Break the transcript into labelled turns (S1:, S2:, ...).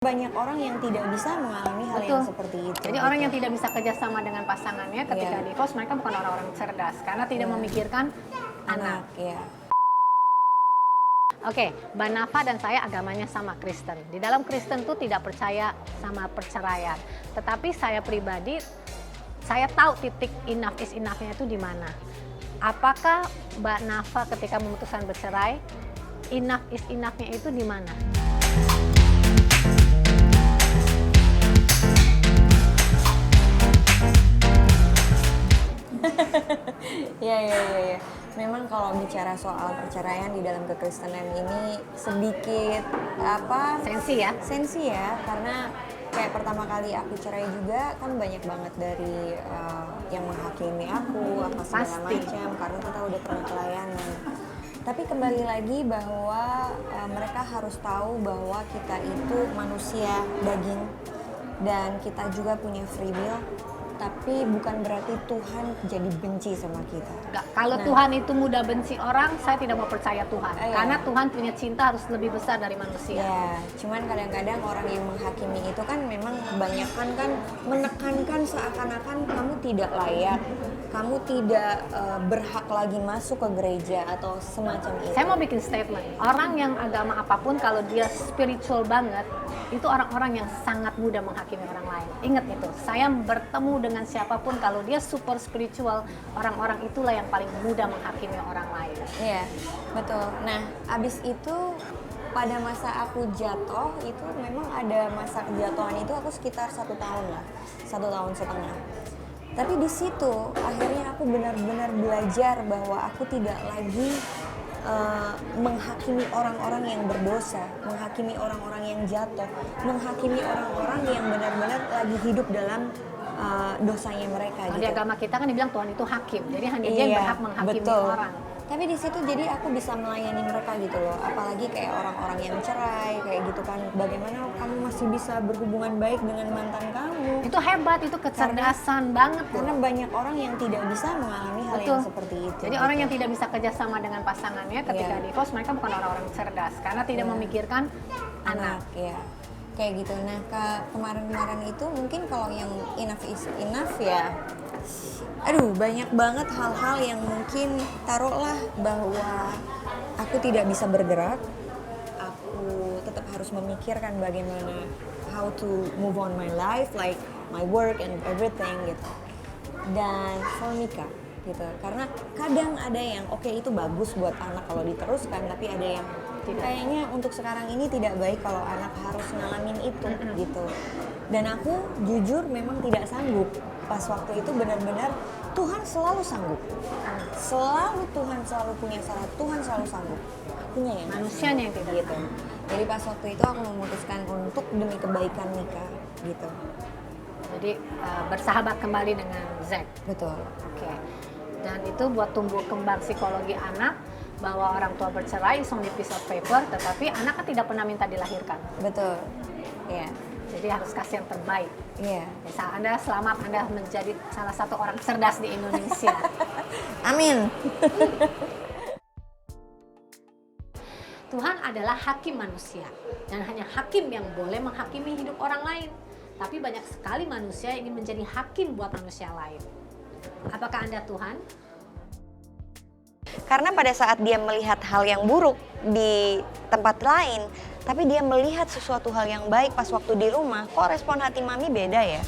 S1: banyak orang yang tidak bisa mengalami hal yang seperti itu.
S2: Jadi orang yang tidak bisa kerjasama dengan pasangannya ketika divorce, mereka bukan orang-orang cerdas karena tidak memikirkan anak.
S1: Ya.
S2: Oke, Mbak Nafa dan saya agamanya sama, Kristen. Di dalam Kristen tuh tidak percaya sama perceraian. Tetapi saya pribadi, saya tahu titik enough is enough-nya itu di mana. Apakah Mbak Nafa ketika memutuskan bercerai, enough is enough-nya itu di mana?
S1: Ya. Memang kalau bicara soal perceraian di dalam kekristenan ini sedikit sensi ya, karena kayak pertama kali aku cerai juga kan banyak banget dari yang menghakimi aku apa segala macam karena kita udah pernah pelayanan. Tapi kembali lagi bahwa mereka harus tahu bahwa kita itu manusia daging dan kita juga punya free will. Tapi bukan berarti Tuhan jadi benci sama kita.
S2: Kalau Tuhan itu mudah benci orang, saya tidak mau percaya Tuhan. Karena Tuhan punya cinta harus lebih besar dari manusia.
S1: Ya, cuman kadang-kadang orang yang menghakimi itu kan memang kebanyakan kan menekankan seakan-akan kamu tidak layak, kamu tidak berhak lagi masuk ke gereja atau semacam itu.
S2: Saya mau bikin statement, orang yang agama apapun kalau dia spiritual banget, itu orang-orang yang sangat mudah menghakimi orang lain. Ingat itu, saya bertemu dengan siapapun kalau dia super spiritual, orang-orang itulah yang paling mudah menghakimi orang lain.
S1: Iya, betul. Nah, abis itu pada masa aku jatuh itu memang ada masa kejatuhan itu aku sekitar 1 tahun lah, 1,5 tahun. Tapi di situ akhirnya aku benar-benar belajar bahwa aku tidak lagi menghakimi orang-orang yang berdosa, menghakimi orang-orang yang jatuh, menghakimi orang-orang yang benar-benar lagi hidup dalam dosanya mereka.
S2: Di agama kita kan dibilang Tuhan itu hakim, jadi hanya dia yang berhak menghakimi orang.
S1: Tapi di situ jadi aku bisa melayani mereka gitu loh, apalagi kayak orang-orang yang cerai kayak gitu kan. Bagaimana kamu masih bisa berhubungan baik dengan mantan kamu?
S2: Itu hebat, itu kecerdasan banget.
S1: Karena banyak orang yang tidak bisa mengalami hal yang seperti itu.
S2: Jadi orang yang tidak bisa kerjasama dengan pasangannya ketika divorce, mereka bukan orang-orang cerdas karena tidak memikirkan anak.
S1: Ya. Kayak gitu. Nah, kemarin-kemarin itu mungkin kalau yang enough is enough ya, banyak banget hal-hal yang mungkin taruhlah bahwa aku tidak bisa bergerak, aku tetap harus memikirkan bagaimana how to move on my life, like my work and everything gitu. Dan for Mika gitu, karena kadang ada yang itu bagus buat anak kalau diteruskan, tapi ada yang kayaknya untuk sekarang ini tidak baik kalau anak harus ngalamin itu gitu. Dan aku jujur memang tidak sanggup. Pas waktu itu benar-benar Tuhan selalu sanggup. Selalu Tuhan selalu punya salah, Tuhan selalu sanggup. Akunya yang
S2: manusianya yang tidak
S1: gitu. Jadi pas waktu itu aku memutuskan untuk demi kebaikan Mika gitu.
S2: Jadi bersahabat kembali dengan Zack.
S1: Betul.
S2: Oke. Dan itu buat tumbuh kembang psikologi anak, bahwa orang tua bercerai is only piece of paper, tetapi anak kan tidak pernah minta dilahirkan.
S1: Betul. Iya.
S2: Jadi harus kasih yang terbaik.
S1: Iya.
S2: Misal Anda selamat, Anda menjadi salah satu orang cerdas di Indonesia.
S1: Amin.
S2: Tuhan adalah hakim manusia dan hanya hakim yang boleh menghakimi hidup orang lain. Tapi banyak sekali manusia yang ingin menjadi hakim buat manusia lain. Apakah Anda Tuhan?
S1: Karena pada saat dia melihat hal yang buruk di tempat lain, tapi dia melihat sesuatu hal yang baik pas waktu di rumah, kok respon hati mami beda ya?